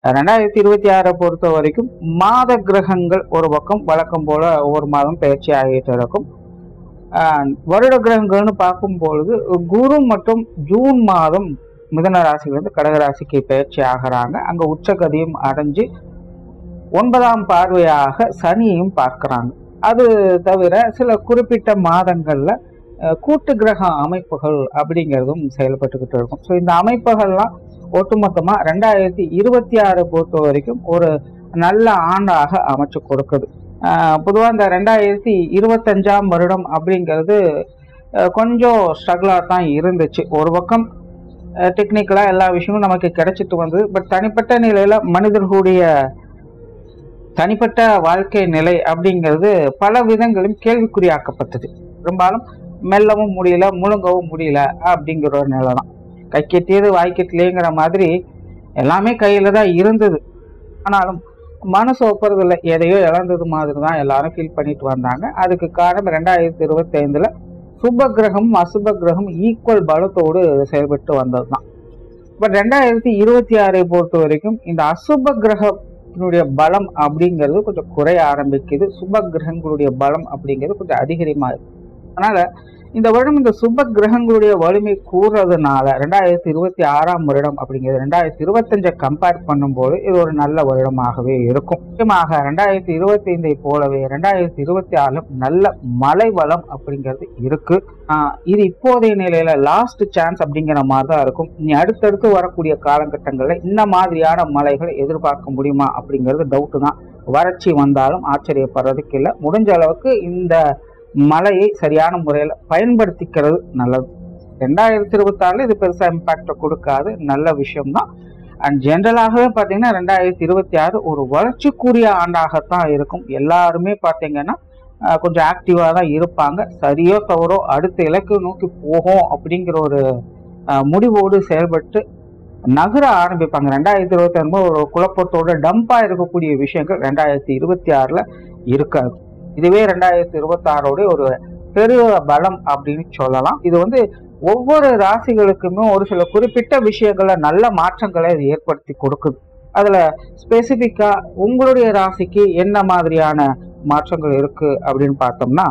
2026 பொறுத்த வரைக்கும் மாத கிரகங்கள் ஒரு பக்கம் வழக்கம் போல ஒவ்வொரு மாதம் பயிற்சி ஆகிட்டு இருக்கும். வருட கிரகங்கள்னு பார்க்கும் பொழுது குரு மற்றும் ஜூன் மாதம் மிதுன ராசியிலிருந்து கடகராசிக்கு பயிற்சி ஆகிறாங்க. அங்க உச்சகதியும் அடைஞ்சு 9ஆம் பார்வையாக சனியையும் பார்க்கிறாங்க. அது தவிர சில குறிப்பிட்ட மாதங்கள்ல கூட்டு கிரக அமைப்புகள் அப்படிங்கிறதும் செயல்பட்டுக்கிட்டு இருக்கும். ஸோ இந்த அமைப்புகள்லாம் ஒட்டுமொத்தமா 2026 பொறுத்த வரைக்கும் ஒரு நல்ல ஆண்டாக அமைச்சு கொடுக்குது. பொதுவாக இந்த 2025ஆம் வருடம் அப்படிங்கிறது கொஞ்சம் ஸ்ட்ரகிளாக தான் இருந்துச்சு. ஒரு பக்கம் டெக்னிக்கலாக எல்லா விஷயமும் நமக்கு கிடைச்சிட்டு வந்தது. பட் தனிப்பட்ட நிலையில மனிதர்களுடைய தனிப்பட்ட வாழ்க்கை நிலை அப்படிங்கிறது பல விதங்களும் கேள்விக்குறியாக்கப்பட்டது. பெரும்பாலும் மெல்லவும் முடியல, முழுங்கவும் முடியல அப்படிங்கிற ஒரு நிலை தான். கை கெட்டியது வாய்க்கெட்டிலேங்கிற மாதிரி எல்லாமே கையில தான் இருந்தது. ஆனாலும் மனசு ஒப்புறதில்லை, எதையோ இழந்தது மாதிரி தான் எல்லாரும் ஃபீல் பண்ணிட்டு வந்தாங்க. அதுக்கு காரணம் 2025ல சுப கிரகமும் அசுப கிரகம் ஈக்குவல் பலத்தோடு செயல்பட்டு வந்தது தான். பட் 2026 பொறுத்த வரைக்கும் இந்த அசுப கிரகத்தினுடைய பலம் அப்படிங்கிறது கொஞ்சம் குறைய ஆரம்பிக்குது. சுப கிரகங்களுடைய பலம் அப்படிங்கிறது கொஞ்சம் அதிகரிமா இருக்கு. அதனால இந்த வருடம் இந்த சுப கிரகங்களுடைய வலிமை கூறுறதுனால 2026ஆம் வருடம் அப்படிங்கிறது 2025 கம்பேர் பண்ணும்போது இது ஒரு நல்ல வருடமாகவே இருக்கும். முக்கியமாக 2025 போலவே 2026 நல்ல மழை வளம் அப்படிங்கிறது இருக்கு. இது இப்போதைய நிலையில லாஸ்ட் சான்ஸ் அப்படிங்கிற மாதிரி தான் இருக்கும். இனி அடுத்தடுத்து வரக்கூடிய காலகட்டங்களில் இந்த மாதிரியான மழைகளை எதிர்பார்க்க முடியுமா அப்படிங்கிறது டவுட் தான். வறட்சி வந்தாலும் ஆச்சரியப்படுறதுக்கு இல்லை. முடிஞ்ச அளவுக்கு இந்த மழையை சரியான முறையில் பயன்படுத்திக்கிறது நல்லது. 2026 இது பெருசா இம்பாக்ட கொடுக்காது, நல்ல விஷயம்தான். அண்ட் ஜென்ரலாகவே பார்த்தீங்கன்னா 2026 ஒரு வளர்ச்சிக்குரிய ஆண்டாகத்தான் இருக்கும். எல்லாருமே பார்த்தீங்கன்னா கொஞ்சம் ஆக்டிவா தான் இருப்பாங்க. சரியோ தவறோ அடுத்த இலக்கு நோக்கி போகும் அப்படிங்கிற ஒரு முடிவோடு செயல்பட்டு நகர ஆரம்பிப்பாங்க. 2026 ஒரு குழப்பத்தோட டம்பா இருக்கக்கூடிய விஷயங்கள் 2026ல இருக்காது. இதுவே 2026 ஒரு பெரிய பலம் அப்படின்னு சொல்லலாம். இது ஒவ்வொரு ராசிகளுக்குமே ஒரு சில குறிப்பிட்ட விஷயங்கள நல்ல மாற்றங்களை இது ஏற்படுத்தி கொடுக்குது. அதுல ஸ்பெசிபிக்கா உங்களுடைய ராசிக்கு என்ன மாதிரியான மாற்றங்கள் இருக்கு அப்படின்னு பார்த்தோம்னா,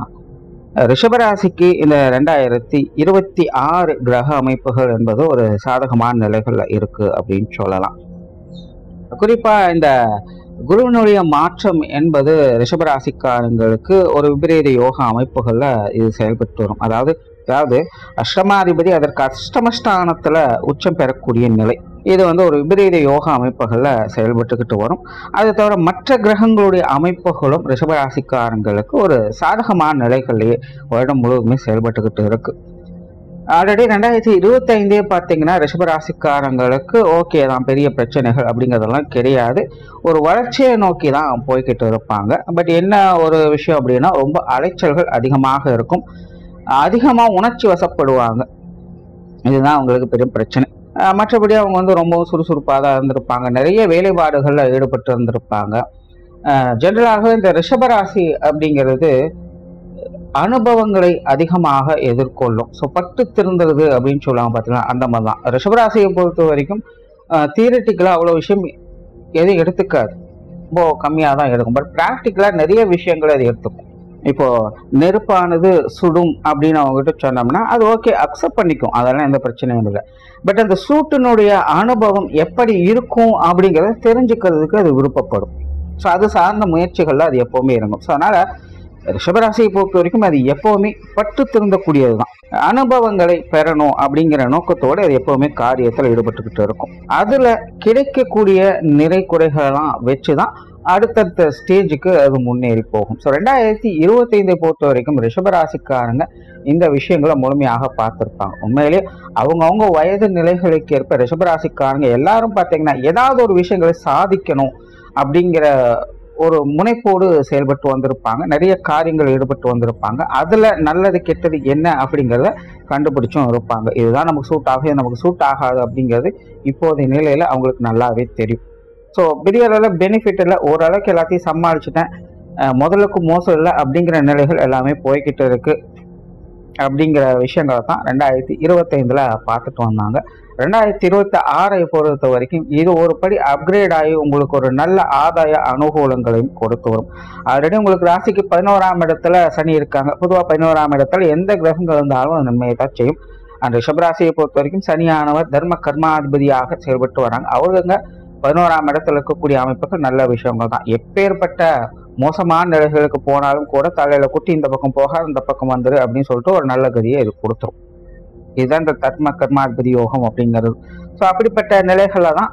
ரிஷபராசிக்கு இந்த 2026 கிரக அமைப்புகள் என்பது ஒரு சாதகமான நிலைகள்ல இருக்கு அப்படின்னு சொல்லலாம். குறிப்பா இந்த குருவினுடைய மாற்றம் என்பது ரிஷபராசிக்காரங்களுக்கு ஒரு விபரீத யோக அமைப்புகள்ல இது செயல்பட்டு வரும். அதாவது அஷ்டமாதிபதி அதற்கு அஷ்டமஸ்தானத்துல உச்சம் பெறக்கூடிய நிலை. இது ஒரு விபரீத யோக அமைப்புகள்ல செயல்பட்டுக்கிட்டு வரும். அது தவிர மற்ற கிரகங்களுடைய அமைப்புகளும் ரிஷபராசிக்காரங்களுக்கு ஒரு சாதகமான நிலைகள்லேயே வருடம் முழுவதுமே செயல்பட்டுக்கிட்டு இருக்கு. ஆல்ரெடி 2025 பார்த்தீங்கன்னா ரிஷபராசிக்காரங்களுக்கு ஓகே தான், பெரிய பிரச்சனைகள் அப்படிங்கிறதெல்லாம் கிடையாது. ஒரு வளர்ச்சியை நோக்கி தான் போய்கிட்டு இருப்பாங்க. பட் என்ன ஒரு விஷயம் அப்படின்னா, ரொம்ப அலைச்சல்கள் அதிகமாக இருக்கும். அதிகமாக உணர்ச்சி வசப்படுவாங்க. இதுதான் அவங்களுக்கு பெரிய பிரச்சனை. மற்றபடி அவங்க ரொம்பவும் சுறுசுறுப்பாக தான் இருந்திருப்பாங்க. நிறைய வேலைப்பாடுகளில் ஈடுபட்டு இருந்திருப்பாங்க. ஜென்ரலாகவே இந்த ரிஷபராசி அப்படிங்கிறது அனுபவங்களை அதிகமாக எதிர்கொள்ளும். ஸோ பட்டு திருந்துறது அப்படின்னு சொல்லுவாங்க பார்த்தீங்கன்னா, அந்த மாதிரி தான் ரிஷபராசியை பொறுத்த வரைக்கும் தியரிட்டிக்கலாக அவ்வளோ விஷயம் எதுவும் எடுத்துக்காது, ரொம்ப கம்மியாக தான் எடுக்கும். பட் ப்ராக்டிக்கலாக நிறைய விஷயங்களை அது எடுத்துக்கும். இப்போ நெருப்பானது சுடும் அப்படின்னு அவங்ககிட்ட சொன்னோம்னா அது ஓகே, அக்செப்ட் பண்ணிக்கும், அதெல்லாம் எந்த பிரச்சனையும் இல்லை. பட் அந்த சூட்டினுடைய அனுபவம் எப்படி இருக்கும் அப்படிங்கிறத தெரிஞ்சுக்கிறதுக்கு அது விருப்பப்படும். ஸோ அது சார்ந்த முயற்சிகள்ல அது எப்பவுமே இருக்கும். ஸோ அதனால ரிஷபராசியை பொறுத்த வரைக்கும் அது எப்பவுமே பட்டு திருந்தக்கூடியது தான். அனுபவங்களை பெறணும் அப்படிங்கிற நோக்கத்தோடு அது எப்பவுமே காரியத்தில் ஈடுபட்டுக்கிட்டு இருக்கும். அதுல கிடைக்கக்கூடிய நிறை குறைகளெல்லாம் வச்சுதான் அடுத்தடுத்த ஸ்டேஜுக்கு அது முன்னேறி போகும். ஸோ 2025 பொறுத்த வரைக்கும் ரிஷபராசிக்காரங்க இந்த விஷயங்களை முழுமையாக பார்த்துருப்பாங்க. உண்மையிலேயே அவங்கவுங்க வயது நிலைகளுக்கு ஏற்ப ரிஷபராசிக்காரங்க எல்லாரும் பார்த்தீங்கன்னா ஏதாவது ஒரு விஷயங்களை சாதிக்கணும் அப்படிங்கிற ஒரு முனைப்போடு செயல்பட்டு வந்திருப்பாங்க. நிறைய காரியங்கள் ஈடுபட்டு வந்திருப்பாங்க. அதுல நல்லது கெட்டது என்ன அப்படிங்கிறத கண்டுபிடிச்சும் இருப்பாங்க. இதுதான் நமக்கு சூட் ஆகும், இது நமக்கு சூட் ஆகாது அப்படிங்கிறது இப்போதைய நிலையில அவங்களுக்கு நல்லாவே தெரியும். ஸோ பெரிய அளவில் பெனிஃபிட் இல்லை, ஓரளவுக்கு எல்லாத்தையும் சமாளிச்சுட்டேன், முதலுக்கு மோசம் இல்லை அப்படிங்கிற நிலைகள் எல்லாமே போய்கிட்டு இருக்கு. அப்படிங்கிற விஷயங்களை தான் 2025 பார்த்துட்டு வந்தாங்க. 2026 பொறுத்த வரைக்கும் இது ஒரு படி அப்கிரேட் ஆகி உங்களுக்கு ஒரு நல்ல ஆதாய அனுகூலங்களையும் கொடுத்து வரும். ஆல்ரெடி உங்களுக்கு ராசிக்கு 11ஆம் இடத்துல சனி இருக்காங்க. பொதுவாக 11ஆம் இடத்துல எந்த கிரகங்கள் இருந்தாலும் நன்மையை தான் செய்யும். அந்த ரிஷபராசியை பொறுத்த வரைக்கும் சனியானவர் தர்ம கர்மாதிபதியாக செயல்பட்டு வராங்க. அவங்க 11ஆம் இடத்துல இருக்கக்கூடிய அமைப்புகள் நல்ல விஷயங்கள் தான். எப்பேற்பட்ட மோசமான நிலைகளுக்கு போனாலும் கூட தலையில குட்டி இந்த பக்கம் போக இந்த பக்கம் வந்துரு அப்படின்னு சொல்லிட்டு ஒரு நல்ல கதியை இது கொடுத்துரும். இதுதான் இந்த தர்ம கர்மாதிபதி யோகம் அப்படிங்கிறது. ஸோ அப்படிப்பட்ட நிலைகள்ல தான்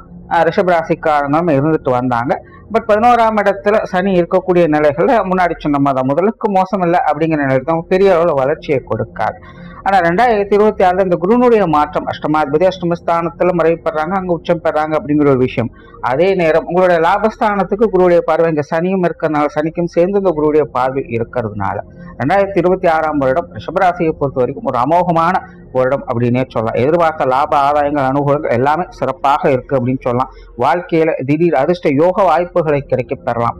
ரிஷபராசிக்காரங்களும் இருந்துட்டு வந்தாங்க. பட் 11ஆம் இடத்துல சனி இருக்கக்கூடிய நிலைகள்ல முன்னாடி சொன்ன மாதிரி முதலுக்கு மோசம் இல்லை அப்படிங்கிற நிலைக்கு தான் பெரிய அளவில் வளர்ச்சியை கொடுக்காது. ஆனால் 2026 இந்த குருனுடைய மாற்றம் அஷ்டமாதிபதி அஷ்டமஸ்தானத்துல மறைவுப்படுறாங்க, அங்கே உச்சம் பெறாங்க அப்படிங்கிற ஒரு விஷயம். அதே நேரம் உங்களுடைய லாபஸ்தானத்துக்கு குருவுடைய பார்வை இங்கே சனியும் இருக்கிறதுனால சனிக்கும் சேர்ந்து இந்த குருவுடைய பார்வை இருக்கிறதுனால 2026ஆம் வருடம் ரிஷபராசியை பொறுத்த வரைக்கும் ஒரு அமோகமான வருடம் அப்படின்னே சொல்லலாம். எதிர்பார்த்த லாப ஆதாயங்கள் அனுகூலங்கள் எல்லாமே சிறப்பாக இருக்கு அப்படின்னு சொல்லலாம். வாழ்க்கையில திடீர் அதிர்ஷ்ட யோக வாய்ப்புகளை கிடைக்க பெறலாம்.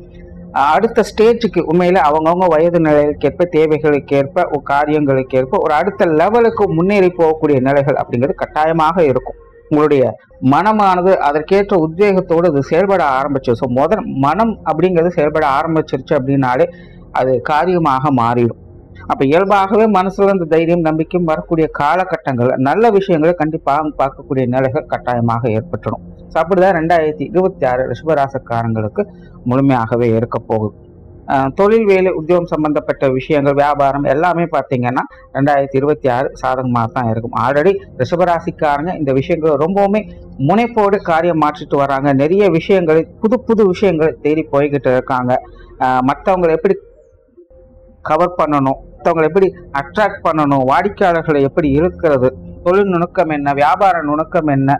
அடுத்த ஸ்டேஜுக்கு உண்மையில அவங்கவுங்க வயது நிலைகளுக்கேற்ப தேவைகளுக்கேற்ப காரியங்களுக்கேற்ப ஒரு அடுத்த லெவலுக்கு முன்னேறி போகக்கூடிய நிலைகள் அப்படிங்கிறது கட்டாயமாக இருக்கும். உங்களுடைய மனமானது அதற்கேற்ற உத்வேகத்தோடு அது செயல்பட ஆரம்பிச்சு. ஸோ முதல் மனம் அப்படிங்கிறது செயல்பட ஆரம்பிச்சிருச்சு அப்படின்னாலே அது காரியமாக மாறிடும். அப்ப இயல்பாகவே மனசுல இந்த தைரியம் நம்பிக்கையும் வரக்கூடிய காலகட்டங்கள் நல்ல விஷயங்களை கண்டிப்பாக பார்க்கக்கூடிய நிலைகள் கட்டாயமாக ஏற்பட்டுடும். ஸோ அப்படிதான் 2026 ரிஷபராசிக்காரங்களுக்கு முழுமையாகவே இருக்க போகுது. தொழில் வேலை உத்தியோகம் சம்பந்தப்பட்ட விஷயங்கள் வியாபாரம் எல்லாமே பார்த்தீங்கன்னா 2026 சாதகமாக தான் இருக்கும். ஆல்ரெடி ரிஷபராசிக்காரங்க இந்த விஷயங்களை ரொம்பவுமே முனைப்போடு காரியம் மாற்றிட்டு வராங்க. நிறைய விஷயங்களை புது புது விஷயங்களை தேடி போய்கிட்டு இருக்காங்க. மற்றவங்களை எப்படி கவர் பண்ணணும், மற்றவங்களை எப்படி அட்ராக்ட் பண்ணணும், வாடிக்கையாளர்களை எப்படி இருக்கிறது, தொழில் நுணுக்கம் என்ன, வியாபார நுணுக்கம் என்ன,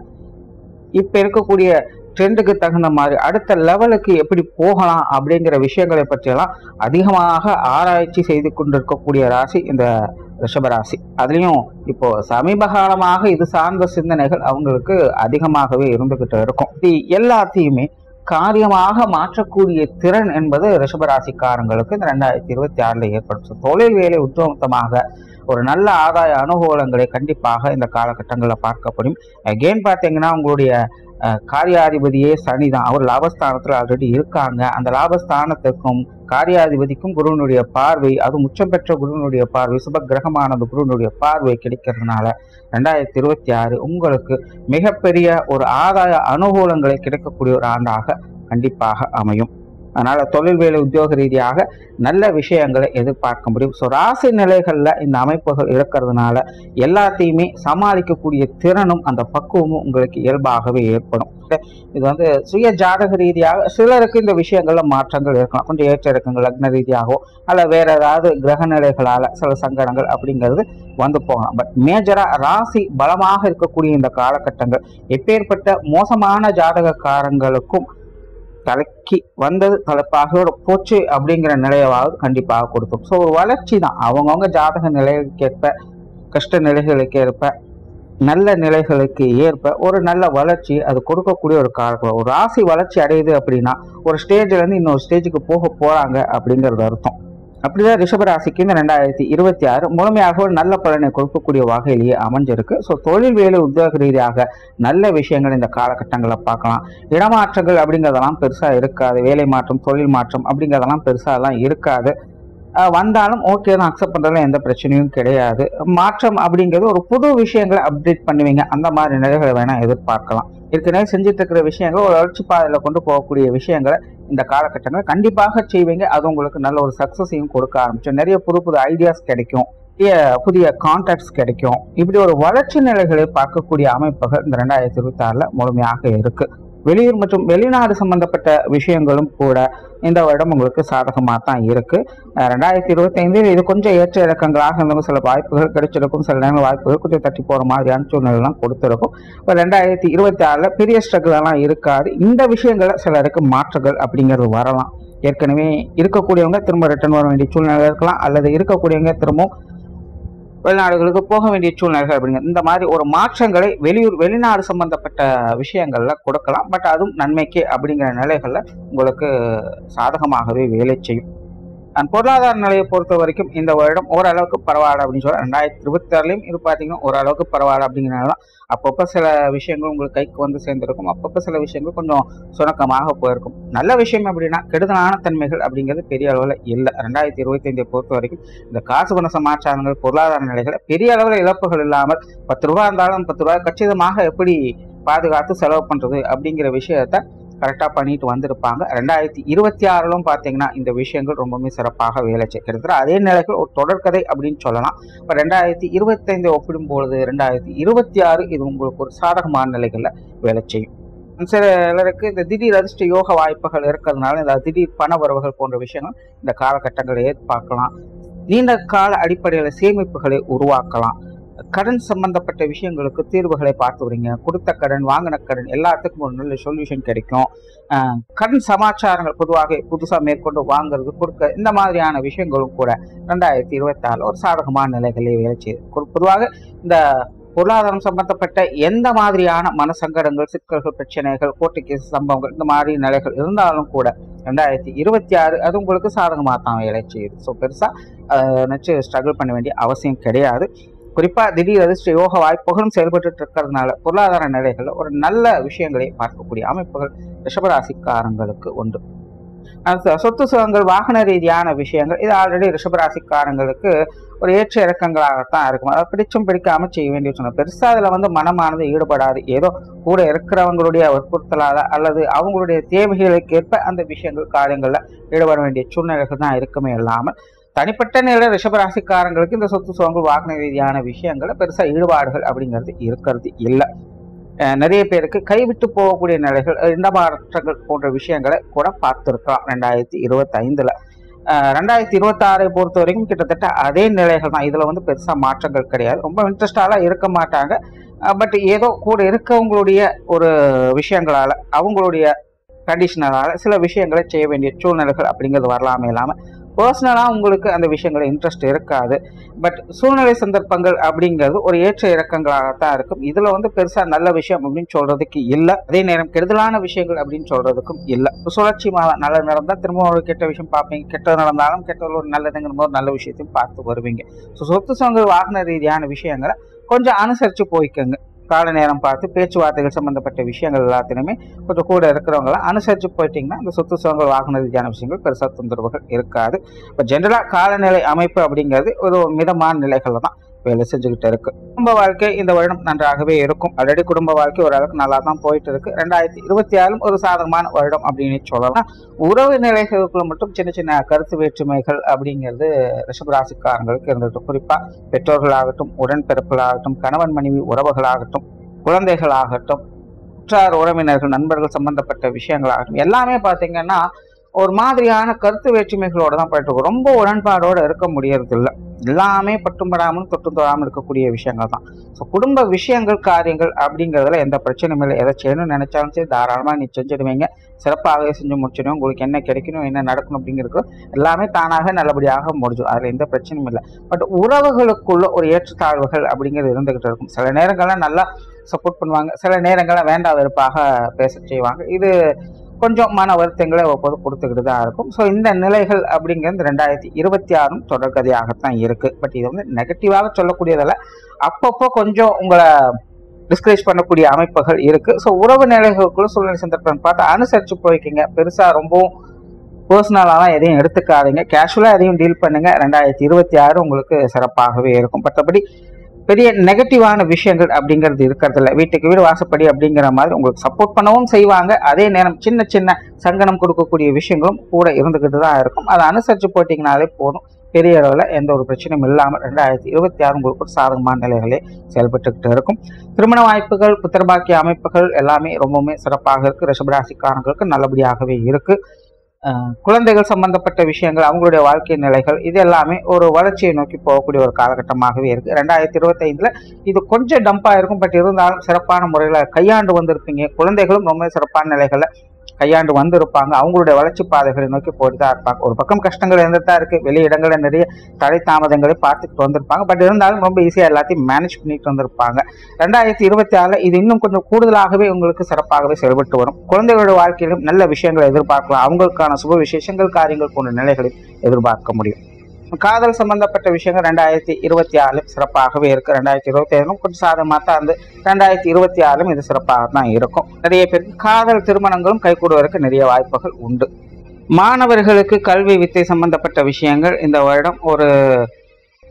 இப்ப இருக்கக்கூடிய ட்ரெண்டுக்கு தகுந்த மாதிரி அடுத்த லெவலுக்கு எப்படி போகலாம் அப்படிங்கிற விஷயங்களை பற்றியெல்லாம் அதிகமாக ஆராய்ச்சி செய்து கொண்டிருக்கக்கூடிய ராசி இந்த ரிஷபராசி. அதுலயும் இப்போ சமீப காலமாக இது சார்ந்த சிந்தனைகள் அவங்களுக்கு அதிகமாகவே இருந்துகிட்டு இருக்கும். இது எல்லாத்தையுமே காரியமாக மாற்றக்கூடிய திறன் என்பது ரிஷபராசிக்காரங்களுக்கு இந்த 2026 ஏற்படும். தொழில் வேலை உத்தமமாக ஒரு நல்ல ஆதாய அனுகூலங்களை கண்டிப்பாக இந்த காலகட்டங்களில் பார்க்கப்படும். அகெயின் பார்த்தீங்கன்னா உங்களுடைய காரியாதிபதியே சனி தான். அவர் லாபஸ்தானத்தில் ஆல்ரெடி இருக்காங்க. அந்த லாபஸ்தானத்துக்கும் காரியாதிபதிக்கும் குருவனுடைய பார்வை, அது உச்சம் பெற்ற குருவனுடைய பார்வை, சுப கிரகமானது குருவனுடைய பார்வை கிடைக்கிறதுனால 2026 உங்களுக்கு மிகப்பெரிய ஒரு ஆதாய அனுகூலங்களை கிடைக்கக்கூடிய ஒரு ஆண்டாக கண்டிப்பாக அமையும். அதனால தொழில் வேலை உத்தியோக ரீதியாக நல்ல விஷயங்களை எதிர்பார்க்க முடியும். ஸோ ராசி நிலைகள்ல இந்த அமைப்புகள் இருக்கிறதுனால எல்லாத்தையுமே சமாளிக்கக்கூடிய திறனும் அந்த பக்குவமும் உங்களுக்கு இயல்பாகவே ஏற்படும். இது சுய ஜாதக ரீதியாக சிலருக்கு இந்த விஷயங்கள்ல மாற்றங்கள் இருக்கலாம். கொஞ்சம் ஏற்ற இறக்கங்கள் லக்ன ரீதியாகவோ அல்ல வேற ஏதாவது கிரக நிலைகளால சில சங்கடங்கள் அப்படிங்கிறது போகலாம். பட் மேஜரா ராசி பலமாக இருக்கக்கூடிய இந்த காலகட்டங்கள் எப்பேற்பட்ட மோசமான ஜாதகக்காரங்களுக்கும் தலைக்கு வந்தது தலைப்பாக போச்சு அப்படிங்கிற நிலையாவது கண்டிப்பாக கொடுக்கும். ஸோ ஒரு வளர்ச்சி தான் அவங்கவுங்க ஜாதக நிலைகளுக்கேற்ப கஷ்ட நிலைகளுக்கு ஏற்ப நல்ல நிலைகளுக்கு ஏற்ப ஒரு நல்ல வளர்ச்சி அது கொடுக்கக்கூடிய ஒரு காலம். ஒரு ராசி வளர்ச்சி அடையுது அப்படின்னா ஒரு ஸ்டேஜ்ல இருந்து இன்னொரு ஸ்டேஜுக்கு போறாங்க அப்படிங்கிறது அர்த்தம். அப்படிதான் ரிஷபராசிக்கு இந்த 2026 முழுமையாக ஒரு நல்ல பலனை கொடுக்கக்கூடிய வகையிலேயே அமைஞ்சிருக்கு. ஸோ தொழில் வேலை உத்தியோக ரீதியாக நல்ல விஷயங்கள் இந்த காலகட்டங்களில் பார்க்கலாம். இடமாற்றங்கள் அப்படிங்கிறதெல்லாம் பெருசாக இருக்காது. வேலை மாற்றம் தொழில் மாற்றம் அப்படிங்கிறதெல்லாம் பெருசாலாம் இருக்காது. வந்தாலும் ஓகே தான், அக்செப்ட் பண்ணுறதுல எந்த பிரச்சனையும் கிடையாது. மாற்றம் அப்படிங்கிறது ஒரு புது விஷயங்களை அப்டேட் பண்ணுவீங்க, அந்த மாதிரி நிலைகளை வேணால் எதிர்பார்க்கலாம். ஏற்கனவே செஞ்சுட்டு இருக்கிற விஷயங்கள் ஒரு வளர்ச்சி பாதையில் கொண்டு போகக்கூடிய விஷயங்களை இந்த காலகட்டங்கள் கண்டிப்பாக செய்வீங்க. அது உங்களுக்கு நல்ல ஒரு சக்ஸஸையும் கொடுக்க ஆரம்பிச்சு நிறைய புது புது ஐடியாஸ் கிடைக்கும், புதிய கான்டாக்ட்ஸ் கிடைக்கும். இப்படி ஒரு வளர்ச்சி நிலைகளை பார்க்கக்கூடிய அமைப்புகள் இந்த 2026 முழுமையாக இருக்கு. வெளியூர் மற்றும் வெளிநாடு சம்பந்தப்பட்ட விஷயங்களும் கூட இந்த வருடம் உங்களுக்கு சாதகமாக தான் இருக்கு. 2025 இது கொஞ்சம் ஏற்ற இறக்கங்களாக இருந்தாலும் சில வாய்ப்புகள் கிடைச்சிருக்கும், சில நேரங்கள் வாய்ப்புகள் கொஞ்சம் தட்டி போற மாதிரியான சூழ்நிலைலாம் கொடுத்துருக்கும். இப்போ 2026 பெரிய ஸ்ட்ரகிள் எல்லாம் இருக்காது. இந்த விஷயங்களை சிலருக்கு மாற்றங்கள் அப்படிங்கிறது வரலாம். ஏற்கனவே இருக்கக்கூடியவங்க திரும்ப ரிட்டர்ன் வர வேண்டிய சூழ்நிலை இருக்கலாம், அல்லது இருக்கக்கூடியவங்க திரும்பவும் வெளிநாடுகளுக்கு போக வேண்டிய சூழ்நிலைகள் அப்படிங்கிற இந்த மாதிரி ஒரு மாற்றங்களை வெளிநாடு சம்பந்தப்பட்ட விஷயங்கள்ல கொடுக்கலாம். பட் அதுவும் நன்மைக்கு அப்படிங்கிற நிலைகள்ல உங்களுக்கு சாதகமாகவே வேலை செய்யும். பொருளாதார நிலையை பொறுத்த வரைக்கும் இந்த வருடம் ஓரளவுக்கு பரவாயில்ல அப்படின்னு சொல்ல 2026லயும் இது பார்த்தீங்கன்னா ஓரளவுக்கு பரவாயில்ல அப்படிங்கிறனால அப்பப்போ சில விஷயங்கள் உங்களுக்கு கைக்கு வந்து சேர்ந்திருக்கும், அப்பப்போ சில விஷயங்கள் கொஞ்சம் சுணக்கமாக போயிருக்கும். நல்ல விஷயம் அப்படின்னா கெடுதலான தன்மைகள் அப்படிங்கிறது பெரிய அளவில் இல்லை. 2025 பொறுத்த வரைக்கும் இந்த காசு பண சமாச்சாரங்கள் பொருளாதார நிலைகளை பெரிய அளவில் இழப்புகள் இல்லாமல் 10 ரூபா இருந்தாலும் 10 ரூபாய் கச்சிதமாக எப்படி பாதுகாத்து செலவு பண்றது அப்படிங்கிற விஷயத்த கரெக்டாக பண்ணிட்டு வந்திருப்பாங்க. 2026லும் பார்த்தீங்கன்னா இந்த விஷயங்கள் ரொம்பவுமே சிறப்பாக வேலை செய்கிறது. அதே நிலைகள் ஒரு தொடர்கதை அப்படின்னு சொல்லலாம். இப்போ 2025 ஒப்பிடும்பொழுது 2026 இது உங்களுக்கு ஒரு சாதகமான நிலைகளில் வேலை செய்யும். சிலருக்கு இந்த திடீர் அதிர்ஷ்ட யோக வாய்ப்புகள் இருக்கிறதுனால இந்த திடீர் பண வரவுகள் போன்ற விஷயங்கள் இந்த காலகட்டங்களை எதிர்பார்க்கலாம். நீண்ட கால அடிப்படையில் சேமிப்புகளை உருவாக்கலாம். கடன் சம்பந்தப்பட்ட விஷயங்களுக்கு தீர்வுகளை பார்த்து வரீங்க. கொடுத்த கடன், வாங்கின கடன் எல்லாத்துக்கும் ஒரு நல்ல சொல்யூஷன் கிடைக்கும். கடன் சமாச்சாரங்கள் பொதுவாக புதுசாக மேற்கொண்டு வாங்குறது, கொடுக்க, இந்த மாதிரியான விஷயங்களும் கூட 2026 ஒரு சாதகமான நிலைகளை வேலை செய்யுது. பொதுவாக இந்த பொருளாதாரம் சம்பந்தப்பட்ட எந்த மாதிரியான மனசங்கடங்கள், சிக்கல்கள், பிரச்சனைகள், கோர்ட்டு கேஸ் சம்பவங்கள் இந்த மாதிரி நிலைகள் இருந்தாலும் கூட 2026 அது உங்களுக்கு சாதகமாக தான் வேலை செய்யுது. ஸோ பெருசாக நினச்சி ஸ்ட்ரகிள் பண்ண வேண்டிய அவசியம் கிடையாது. குறிப்பாக திடீர் அதிர்ஷ்ட யோக வாய்ப்புகளும் செயல்பட்டு இருக்கிறதுனால பொருளாதார நிலைகளில் ஒரு நல்ல விஷயங்களை பார்க்கக்கூடிய அமைப்புகள் ரிஷபராசிக்காரங்களுக்கு உண்டு. சொத்து சுகங்கள், வாகன ரீதியான விஷயங்கள் இது ஆல்ரெடி ரிஷபராசிக்காரங்களுக்கு ஒரு ஏற்ற இறக்கங்களாகத்தான் இருக்கும். அதை பிடிச்சும் பிடிக்காம செய்ய வேண்டிய சொன்ன பெருசா அதுல மனமானது ஈடுபடாது. ஏதோ கூட இருக்கிறவங்களுடைய வற்புறுத்தலால அல்லது அவங்களுடைய தேவைகளுக்கு ஏற்ப அந்த விஷயங்கள் காரியங்கள்ல ஈடுபட வேண்டிய சூழ்நிலைகள் தான் இருக்குமே இல்லாமல் தனிப்பட்ட நிலையில ரிஷபராசிக்காரங்களுக்கு இந்த சொத்து சுகங்கள், வாகன ரீதியான விஷயங்களை பெருசா ஈடுபாடுகள் அப்படிங்கிறது இருக்கிறது இல்லை. நிறைய பேருக்கு கைவிட்டு போகக்கூடிய நிலைகள், இடமாற்றங்கள் போன்ற விஷயங்களை கூட பார்த்துருக்கலாம் 2025ல. 2026 பொறுத்த வரைக்கும் கிட்டத்தட்ட அதே நிலைகள் தான். இதுல பெருசா மாற்றங்கள் கிடையாது. ரொம்ப இன்ட்ரெஸ்டாலாம் இருக்க மாட்டாங்க. பட் ஏதோ கூட இருக்கவங்களுடைய ஒரு விஷயங்களால, அவங்களுடைய கண்டிஷனலால சில விஷயங்களை செய்ய வேண்டிய சூழ்நிலைகள் அப்படிங்கிறது வரலாமே இல்லாமல் பர்சனலாக உங்களுக்கு அந்த விஷயங்களை இன்ட்ரெஸ்ட் இருக்காது. பட் சூழ்நிலை சந்தர்ப்பங்கள் அப்படிங்கிறது ஒரு ஏற்ற இறக்கங்களாகத்தான் இருக்கும். இதில் பெருசாக நல்ல விஷயம் அப்படின்னு சொல்றதுக்கு இல்லை. அதே நேரம் கெடுதலான விஷயங்கள் அப்படின்னு சொல்றதுக்கும் இல்லை. சுழற்சி மாதம் நல்ல நடந்தால் திரும்ப ஒரு கெட்ட விஷயம் பார்ப்பீங்க, கெட்டது நடந்தாலும் கெட்டது ஒரு நல்லதுங்கிற போது நல்ல விஷயத்தையும் பார்த்து வருவீங்க. ஸோ சொத்து சுகங்கள், வாகன ரீதியான விஷயங்களை கொஞ்சம் அனுசரித்து போய்க்கோங்க. கால நேரம் பார்த்து பேச்சுவார்த்தைகள் சம்பந்தப்பட்ட விஷயங்கள் எல்லாத்திலுமே கொஞ்சம் கூட இருக்கிறவங்களாம் அனுசரித்து போயிட்டீங்கன்னா அந்த சொத்து சுகங்கள், வாகன ரீதியான விஷயங்கள் பெருசாக தொந்தரவுகள் இருக்காது. இப்போ ஜென்ரலாக காலநிலை அமைப்பு அப்படிங்கிறது ஒரு மிதமான நிலைகளில் தான் வேலை செஞ்சுக்கிட்டு இருக்கு. குடும்ப வாழ்க்கை இந்த வருடம் நன்றாகவே இருக்கும். ஆல்ரெடி குடும்ப வாழ்க்கை ஓரளவுக்கு நல்லா தான் போயிட்டு இருக்கு. 2026 ஒரு சாதகமான வருடம் அப்படின்னு சொல்லலாம். உறவு நிலைகளுக்குள்ள மட்டும் சின்ன சின்ன கருத்து வேற்றுமைகள் அப்படிங்கிறது ரிஷபராசிக்காரங்களுக்கு இருந்துட்டு, குறிப்பா பெற்றோர்களாகட்டும், உடன்பிறப்புகளாகட்டும், கணவன் மனைவி உறவுகளாகட்டும், குழந்தைகளாகட்டும், உற்றார் உறவினர்கள், நண்பர்கள் சம்பந்தப்பட்ட விஷயங்களாகட்டும் எல்லாமே பார்த்தீங்கன்னா ஒரு மாதிரியான கருத்து வேற்றுமைகளோட தான் போயிட்டு இருக்கும். ரொம்ப உடன்பாடோட இருக்க முடியறது இல்லை. எல்லாமே பட்டும் படாமல் தொட்டும் தொடாமல் இருக்கக்கூடிய விஷயங்கள் தான். ஸோ குடும்ப விஷயங்கள், காரியங்கள் அப்படிங்கிறதுல எந்த பிரச்சனையும் இல்லை. எதை செய்யணும்னு நினைச்சாலும் சரி தாராளமாக நீ செஞ்சுடுவீங்க. சிறப்பாகவே செஞ்சு முடிச்சிடும். உங்களுக்கு என்ன கிடைக்கணும், என்ன நடக்கணும் அப்படிங்கிறது எல்லாமே தானாக நல்லபடியாக முடிஞ்சிடும். அதில் எந்த பிரச்சனையும் இல்லை. பட் உறவுகளுக்குள்ள ஒரு ஏற்றத்தாழ்வுகள் அப்படிங்கிறது இருந்துகிட்டு இருக்கும். சில நேரங்கள்லாம் நல்லா சப்போர்ட் பண்ணுவாங்க, சில நேரங்களில் வேண்டா வெறுப்பாக பேச செய்வாங்க. இது கொஞ்சம் மன வருத்தங்களை ஒவ்வொரு கொடுத்துக்கிட்டு தான் இருக்கும். ஸோ இந்த நிலைகள் அப்படிங்கிறது 2026 தொடர்கதையாகத்தான் இருக்கு. பட் இது நெகட்டிவாக சொல்லக்கூடியதில்ல. அப்பப்போ கொஞ்சம் உங்களை டிஸ்கரேஜ் பண்ணக்கூடிய அமைப்புகள் இருக்கு. ஸோ உறவு நிலைகளுக்குள்ள சூழ்நிலை சந்தர்ப்பம் பார்த்து அனுசரிச்சு போய்க்கிங்க. பெருசா ரொம்பவும் பர்சனலாலாம் எதையும் எடுத்துக்காதீங்க. கேஷுவலாக எதையும் டீல் பண்ணுங்க. 2026 உங்களுக்கு சிறப்பாகவே இருக்கும். மற்றபடி பெரிய நெகட்டிவான விஷயங்கள் அப்படிங்கிறது இருக்கிறது இல்லை. வீட்டுக்கு வீடு வாசப்படி அப்படிங்கிற மாதிரி உங்களுக்கு சப்போர்ட் பண்ணவும் செய்வாங்க. அதே நேரம் சின்ன சின்ன சங்கடம் கொடுக்கக்கூடிய விஷயங்களும் கூட இருந்துகிட்டு தான் இருக்கும். அதை அனுசரித்து போட்டிங்கனாலே போதும். பெரிய அளவில் எந்த ஒரு பிரச்சனையும் இல்லாமல் 2026 உங்களுக்கு ஒரு சாதகமான நிலைகளே செயல்பட்டுக்கிட்டு இருக்கும். திருமண வாய்ப்புகள், புத்திரபாக்கிய அமைப்புகள் எல்லாமே ரொம்பவுமே சிறப்பாக இருக்கு. ரிஷபராசிக்காரங்களுக்கு நல்லபடியாகவே இருக்கு. குழந்தைகள் சம்பந்தப்பட்ட விஷயங்கள், அவங்களுடைய வாழ்க்கை நிலைகள் இது எல்லாமே ஒரு வளர்ச்சியை நோக்கி போகக்கூடிய ஒரு காலகட்டமாகவே இருக்கு. 2025ல இது கொஞ்சம் டம்பா இருக்கும். பட் இருந்தாலும் சிறப்பான முறையில் கையாண்டு வந்திருப்பீங்க. குழந்தைகளும் ரொம்ப சிறப்பான நிலைகளை கையாண்டு வந்திருப்பாங்க. அவங்களுடைய வளர்ச்சி பாதைகளை நோக்கி போயிட்டு தான் இருப்பாங்க. ஒரு பக்கம் கஷ்டங்கள் இருந்துட்டு தான் இருக்கு, வெளி இடங்களில் நிறைய தடை தாமதங்களை பார்த்துட்டு வந்திருப்பாங்க. பட் இருந்தாலும் ரொம்ப ஈஸியா எல்லாத்தையும் மேனேஜ் பண்ணிட்டு வந்திருப்பாங்க. 2026 இது இன்னும் கொஞ்சம் கூடுதலாகவே உங்களுக்கு சிறப்பாகவே செயல்பட்டு வரும். குழந்தைகளோட வாழ்க்கையிலும் நல்ல விஷயங்களை எதிர்பார்க்கலாம். அவங்களுக்கான சுப விசேஷங்கள் காரியங்கள் போன்ற நிலைகளை எதிர்பார்க்க முடியும். காதல் சம்பந்தப்பட்ட விஷயங்கள் 2026 சிறப்பாகவே இருக்கு. 2025 கொஞ்சம் சாதகமாக தான் இருந்து 2026 இது சிறப்பாக தான் இருக்கும். நிறைய பேருக்கு காதல் திருமணங்களும் கைகூடுவதற்கு நிறைய வாய்ப்புகள் உண்டு. மாணவர்களுக்கு கல்வி வித்தை சம்பந்தப்பட்ட விஷயங்கள் இந்த வருடம் ஒரு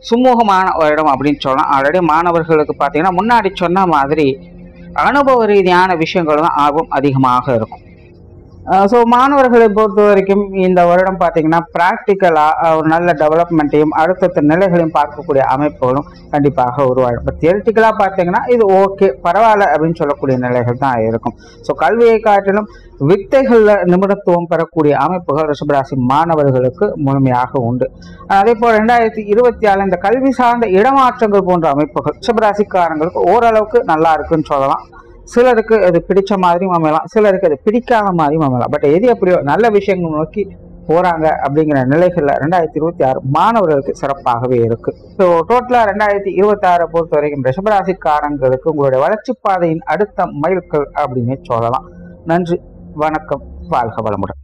சுமூகமான வருடம் அப்படின்னு சொல்லலாம். ஆல்ரெடி மாணவர்களுக்கு பார்த்தீங்கன்னா முன்னாடி சொன்ன மாதிரி அனுபவ ரீதியான விஷயங்கள் தான் ஆர்வம் அதிகமாக இருக்கும். ஸோ மாணவர்களை பொறுத்த வரைக்கும் இந்த வருடம் பார்த்தீங்கன்னா ப்ராக்டிக்கலாக ஒரு நல்ல டெவலப்மெண்ட்டையும் அடுத்தடுத்த நிலைகளையும் பார்க்கக்கூடிய அமைப்புகளும் கண்டிப்பாக உருவாடும். இப்போ தியரிட்டிக்கலாக பார்த்தீங்கன்னா இது ஓகே பரவாயில்ல அப்படின்னு சொல்லக்கூடிய நிலைகள் தான் இருக்கும். ஸோ கல்வியை காட்டிலும் வித்தைகளில் நிபுணத்துவம் பெறக்கூடிய அமைப்புகள் ரிஷபராசி மாணவர்களுக்கு முழுமையாக உண்டு. அதே போல் 2026 இந்த கல்வி சார்ந்த இடமாற்றங்கள் போன்ற அமைப்புகள் ரிஷபராசிக்காரங்களுக்கு ஓரளவுக்கு நல்லா இருக்குன்னு சொல்லலாம். சிலருக்கு அது பிடிச்ச மாதிரியும் அமையலாம், சிலருக்கு அது பிடிக்காத மாதிரியும் அமையலாம். பட் எது எப்படியோ நல்ல விஷயங்கள் நோக்கி போறாங்க அப்படிங்கிற நிலைகள்ல 2026 மாணவர்களுக்கு சிறப்பாகவே இருக்கு. ஸோ டோட்டலா 2026 பொறுத்த வரைக்கும் ரிஷபராசிக்காரங்களுக்கு உங்களுடைய வளர்ச்சி பாதையின் அடுத்த மைல்கல் அப்படின்னு சொல்லலாம். நன்றி, வணக்கம், வாழ்க வளமுடன்.